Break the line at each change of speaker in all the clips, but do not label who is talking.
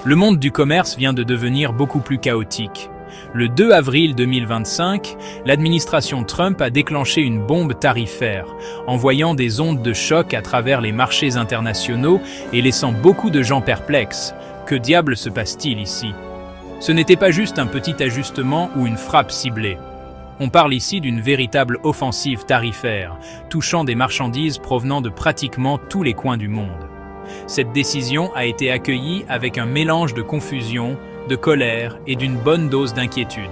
Le monde du commerce vient de devenir beaucoup plus chaotique. Le 2 avril 2025, l'administration Trump a déclenché une bombe tarifaire, envoyant des ondes de choc à travers les marchés internationaux et laissant beaucoup de gens perplexes. Que diable se passe-t-il ici? Ce n'était pas juste un petit ajustement ou une frappe ciblée. On parle ici d'une véritable offensive tarifaire, touchant des marchandises provenant de pratiquement tous les coins du monde. Cette décision a été accueillie avec un mélange de confusion, de colère et d'une bonne dose d'inquiétude.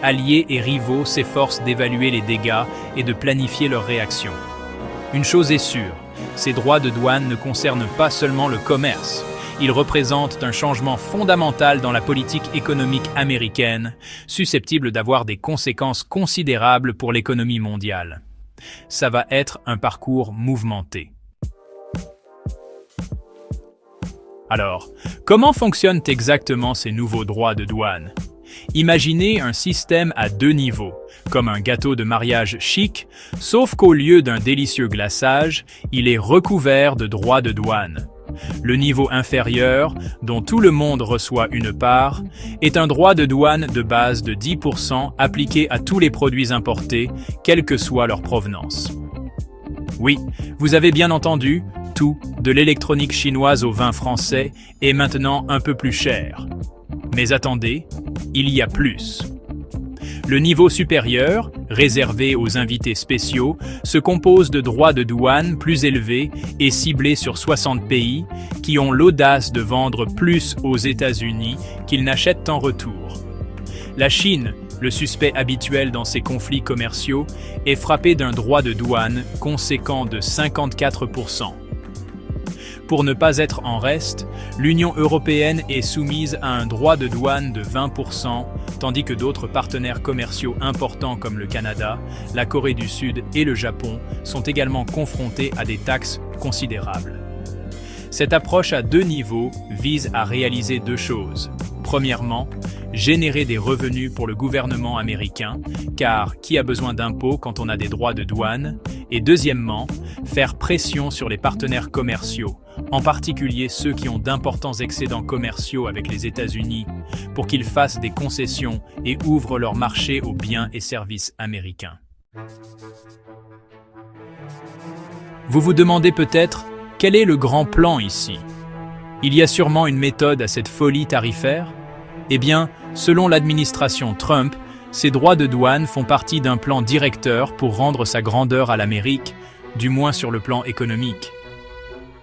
Alliés et rivaux s'efforcent d'évaluer les dégâts et de planifier leurs réactions. Une chose est sûre, ces droits de douane ne concernent pas seulement le commerce. Ils représentent un changement fondamental dans la politique économique américaine, susceptible d'avoir des conséquences considérables pour l'économie mondiale. Ça va être un parcours mouvementé. Alors, comment fonctionnent exactement ces nouveaux droits de douane? Imaginez un système à deux niveaux, comme un gâteau de mariage chic, sauf qu'au lieu d'un délicieux glaçage, il est recouvert de droits de douane. Le niveau inférieur, dont tout le monde reçoit une part, est un droit de douane de base de 10% appliqué à tous les produits importés, quelle que soit leur provenance. Oui, vous avez bien entendu, tout, de l'électronique chinoise au vin français, est maintenant un peu plus cher. Mais attendez, il y a plus. Le niveau supérieur, réservé aux invités spéciaux, se compose de droits de douane plus élevés et ciblés sur 60 pays qui ont l'audace de vendre plus aux États-Unis qu'ils n'achètent en retour. La Chine, le suspect habituel dans ces conflits commerciaux, est frappée d'un droit de douane conséquent de 54%. Pour ne pas être en reste, l'Union européenne est soumise à un droit de douane de 20%, tandis que d'autres partenaires commerciaux importants comme le Canada, la Corée du Sud et le Japon sont également confrontés à des taxes considérables. Cette approche à deux niveaux vise à réaliser deux choses. Premièrement, générer des revenus pour le gouvernement américain, car qui a besoin d'impôts quand on a des droits de douane? Et deuxièmement, faire pression sur les partenaires commerciaux, en particulier ceux qui ont d'importants excédents commerciaux avec les États-Unis, pour qu'ils fassent des concessions et ouvrent leur marché aux biens et services américains. Vous vous demandez peut-être, quel est le grand plan ici? Il y a sûrement une méthode à cette folie tarifaire? Eh bien, selon l'administration Trump, ces droits de douane font partie d'un plan directeur pour rendre sa grandeur à l'Amérique, du moins sur le plan économique.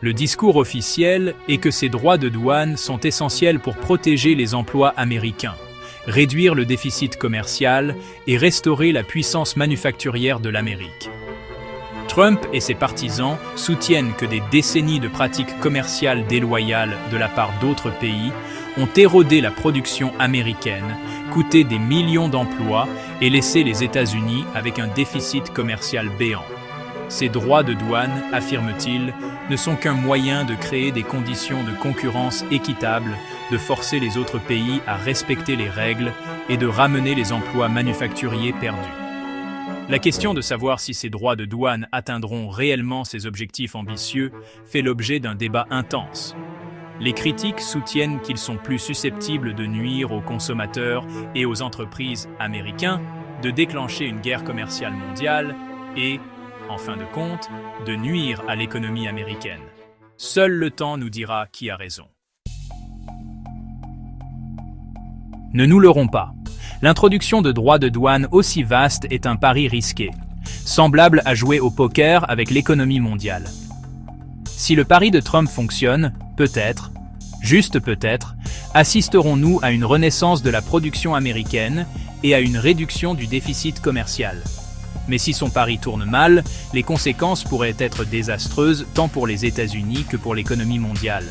Le discours officiel est que ces droits de douane sont essentiels pour protéger les emplois américains, réduire le déficit commercial et restaurer la puissance manufacturière de l'Amérique. Trump et ses partisans soutiennent que des décennies de pratiques commerciales déloyales de la part d'autres pays ont érodé la production américaine, coûté des millions d'emplois et laissé les États-Unis avec un déficit commercial béant. Ces droits de douane, affirme-t-il, ne sont qu'un moyen de créer des conditions de concurrence équitables, de forcer les autres pays à respecter les règles et de ramener les emplois manufacturiers perdus. La question de savoir si ces droits de douane atteindront réellement ces objectifs ambitieux fait l'objet d'un débat intense. Les critiques soutiennent qu'ils sont plus susceptibles de nuire aux consommateurs et aux entreprises américains, de déclencher une guerre commerciale mondiale et, en fin de compte, de nuire à l'économie américaine. Seul le temps nous dira qui a raison. Ne nous leurrons pas. L'introduction de droits de douane aussi vastes est un pari risqué, semblable à jouer au poker avec l'économie mondiale. Si le pari de Trump fonctionne, peut-être, juste peut-être, assisterons-nous à une renaissance de la production américaine et à une réduction du déficit commercial. Mais si son pari tourne mal, les conséquences pourraient être désastreuses tant pour les États-Unis que pour l'économie mondiale.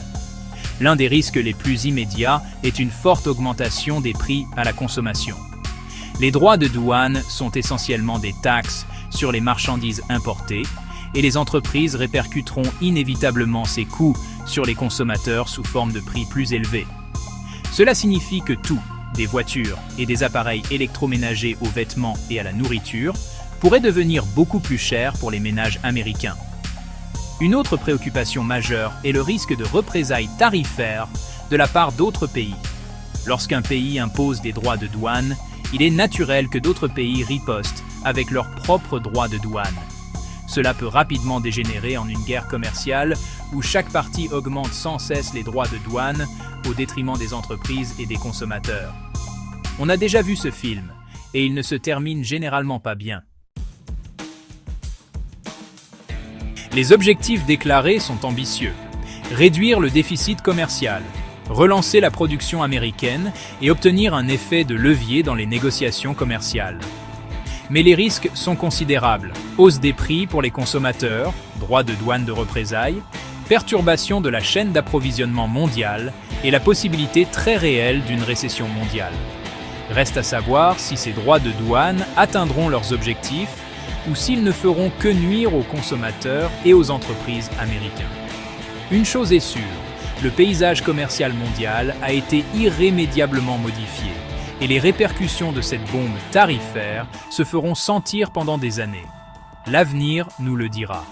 L'un des risques les plus immédiats est une forte augmentation des prix à la consommation. Les droits de douane sont essentiellement des taxes sur les marchandises importées et les entreprises répercuteront inévitablement ces coûts sur les consommateurs sous forme de prix plus élevés. Cela signifie que tout, des voitures et des appareils électroménagers aux vêtements et à la nourriture, pourrait devenir beaucoup plus cher pour les ménages américains. Une autre préoccupation majeure est le risque de représailles tarifaires de la part d'autres pays. Lorsqu'un pays impose des droits de douane, il est naturel que d'autres pays ripostent avec leurs propres droits de douane. Cela peut rapidement dégénérer en une guerre commerciale où chaque partie augmente sans cesse les droits de douane au détriment des entreprises et des consommateurs. On a déjà vu ce film, et il ne se termine généralement pas bien. Les objectifs déclarés sont ambitieux. Réduire le déficit commercial, relancer la production américaine et obtenir un effet de levier dans les négociations commerciales. Mais les risques sont considérables. Hausse des prix pour les consommateurs, droits de douane de représailles, perturbation de la chaîne d'approvisionnement mondiale et la possibilité très réelle d'une récession mondiale. Reste à savoir si ces droits de douane atteindront leurs objectifs ou s'ils ne feront que nuire aux consommateurs et aux entreprises américaines. Une chose est sûre, le paysage commercial mondial a été irrémédiablement modifié et les répercussions de cette bombe tarifaire se feront sentir pendant des années. L'avenir nous le dira.